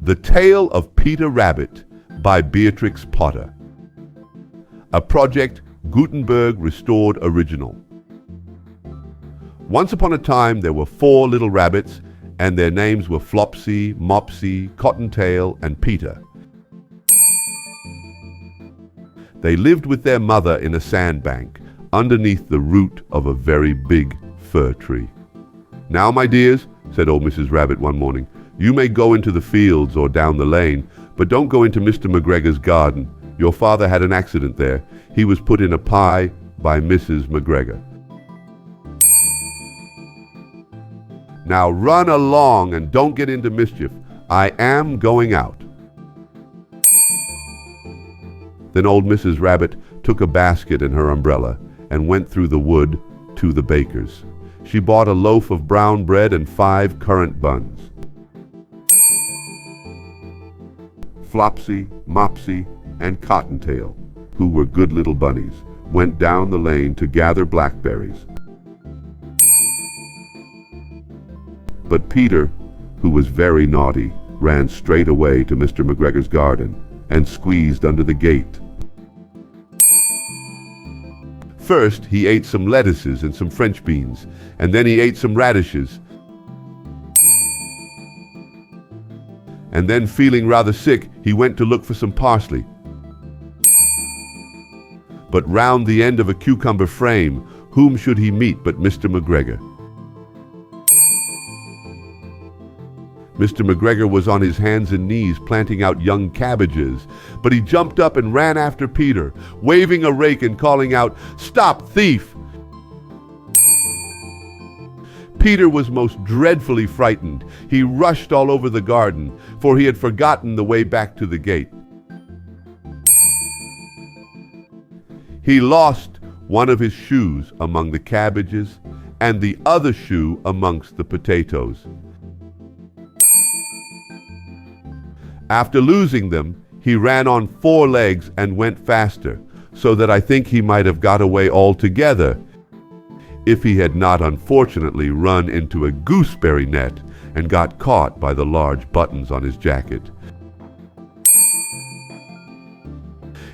The Tale of Peter Rabbit by Beatrix Potter. A project Gutenberg Restored Original. Once upon a time there were 4 little rabbits, and their names were Flopsy, Mopsy, Cottontail, and Peter. They lived with their mother in a sandbank underneath the root of a very big fir tree. "Now, my dears," said old Mrs. Rabbit one morning, "you may go into the fields or down the lane, but don't go into Mr. McGregor's garden. Your father had an accident there. He was put in a pie by Mrs. McGregor. Now run along and don't get into mischief. I am going out." Then old Mrs. Rabbit took a basket and her umbrella and went through the wood to the baker's. She bought a loaf of brown bread and 5 currant buns. Flopsy, Mopsy, and Cottontail, who were good little bunnies, went down the lane to gather blackberries. But Peter, who was very naughty, ran straight away to Mr. McGregor's garden and squeezed under the gate. First, he ate some lettuces and some French beans, and then he ate some radishes. And then, feeling rather sick, he went to look for some parsley. But round the end of a cucumber frame, whom should he meet but Mr. McGregor? Mr. McGregor was on his hands and knees planting out young cabbages, but he jumped up and ran after Peter, waving a rake and calling out, "Stop, thief!" Peter was most dreadfully frightened. He rushed all over the garden, for he had forgotten the way back to the gate. He lost one of his shoes among the cabbages and the other shoe amongst the potatoes. After losing them, he ran on 4 legs and went faster, so that I think he might have got away altogether if he had not unfortunately run into a gooseberry net and got caught by the large buttons on his jacket.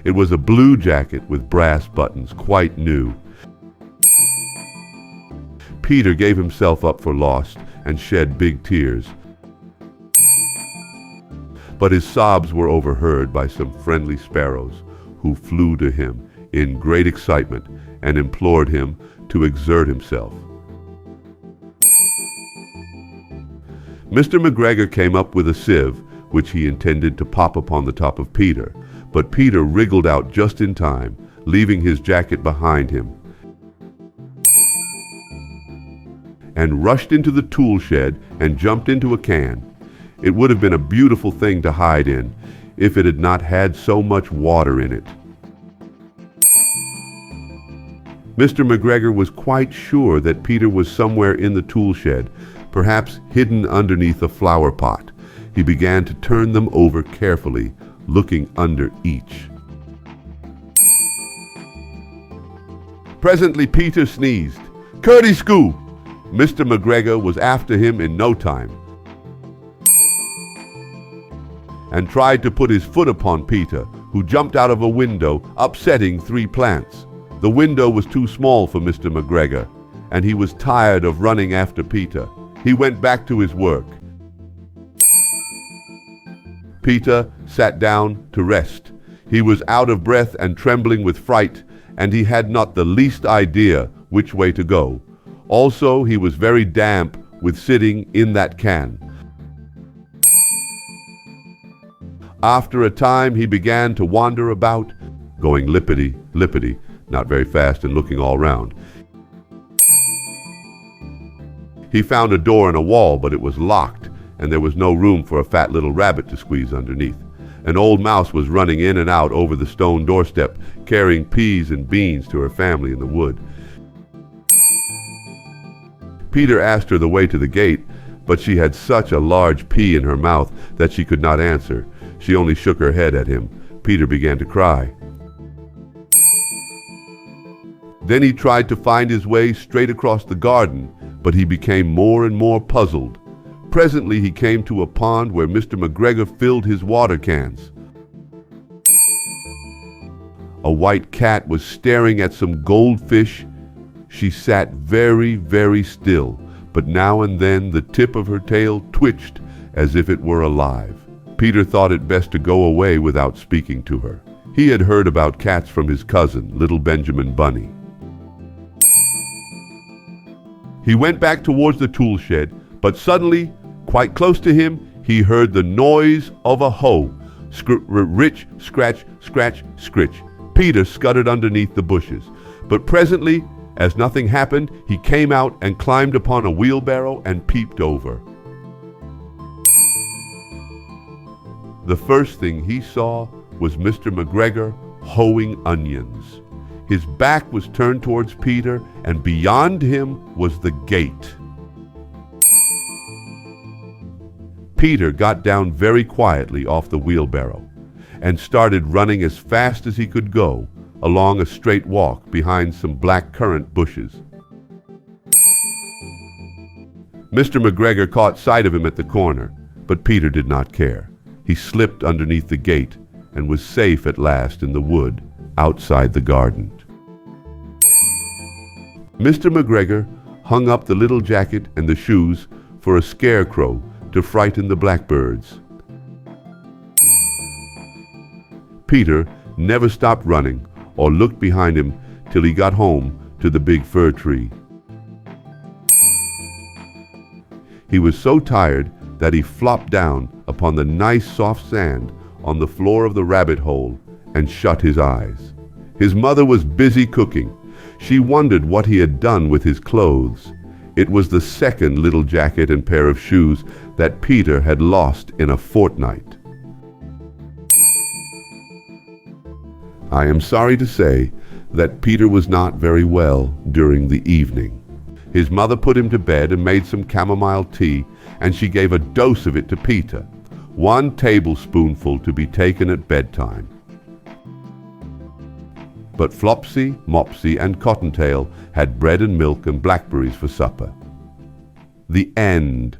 It was a blue jacket with brass buttons, quite new. Peter gave himself up for lost and shed big tears. But his sobs were overheard by some friendly sparrows, who flew to him in great excitement and implored him to exert himself. Mr. McGregor came up with a sieve, which he intended to pop upon the top of Peter, but Peter wriggled out just in time, leaving his jacket behind him, and rushed into the tool shed and jumped into a can. It would have been a beautiful thing to hide in if it had not had so much water in it. Mr. McGregor was quite sure that Peter was somewhere in the tool shed, perhaps hidden underneath a flower pot. He began to turn them over carefully, looking under each. Presently Peter sneezed. "Curdy Scoo!" Mr. McGregor was after him in no time, and tried to put his foot upon Peter, who jumped out of a window, upsetting 3 plants. The window was too small for Mr. McGregor, and he was tired of running after Peter. He went back to his work. Peter sat down to rest. He was out of breath and trembling with fright, and he had not the least idea which way to go. Also, he was very damp with sitting in that can. After a time, he began to wander about, going lippity-lippity, not very fast and looking all round. He found a door in a wall, but it was locked, and there was no room for a fat little rabbit to squeeze underneath. An old mouse was running in and out over the stone doorstep, carrying peas and beans to her family in the wood. Peter asked her the way to the gate, but she had such a large pea in her mouth that she could not answer. She only shook her head at him. Peter began to cry. Then he tried to find his way straight across the garden, but he became more and more puzzled. presently he came to a pond where Mr. McGregor filled his water cans. A white cat was staring at some goldfish. She sat very, very still, but now and then the tip of her tail twitched as if it were alive. Peter thought it best to go away without speaking to her. He had heard about cats from his cousin, little Benjamin Bunny. He went back towards the tool shed, but suddenly, quite close to him, he heard the noise of a hoe. Rich, scratch, scratch, scritch. Peter scudded underneath the bushes, but presently, as nothing happened, he came out and climbed upon a wheelbarrow and peeped over. The first thing he saw was Mr. McGregor hoeing onions. His back was turned towards Peter, and beyond him was the gate. Peter got down very quietly off the wheelbarrow and started running as fast as he could go along a straight walk behind some black currant bushes. Mr. McGregor caught sight of him at the corner, but Peter did not care. He slipped underneath the gate and was safe at last in the wood outside the garden. Mr. McGregor hung up the little jacket and the shoes for a scarecrow to frighten the blackbirds. Peter never stopped running or looked behind him till he got home to the big fir tree. He was so tired that he flopped down upon the nice soft sand on the floor of the rabbit hole and shut his eyes. His mother was busy cooking. She wondered what he had done with his clothes. It was the second little jacket and pair of shoes that Peter had lost in a fortnight. I am sorry to say that Peter was not very well during the evening. His mother put him to bed and made some chamomile tea, and she gave a dose of it to Peter, 1 tablespoonful to be taken at bedtime. But Flopsy, Mopsy, and Cottontail had bread and milk and blackberries for supper. The end.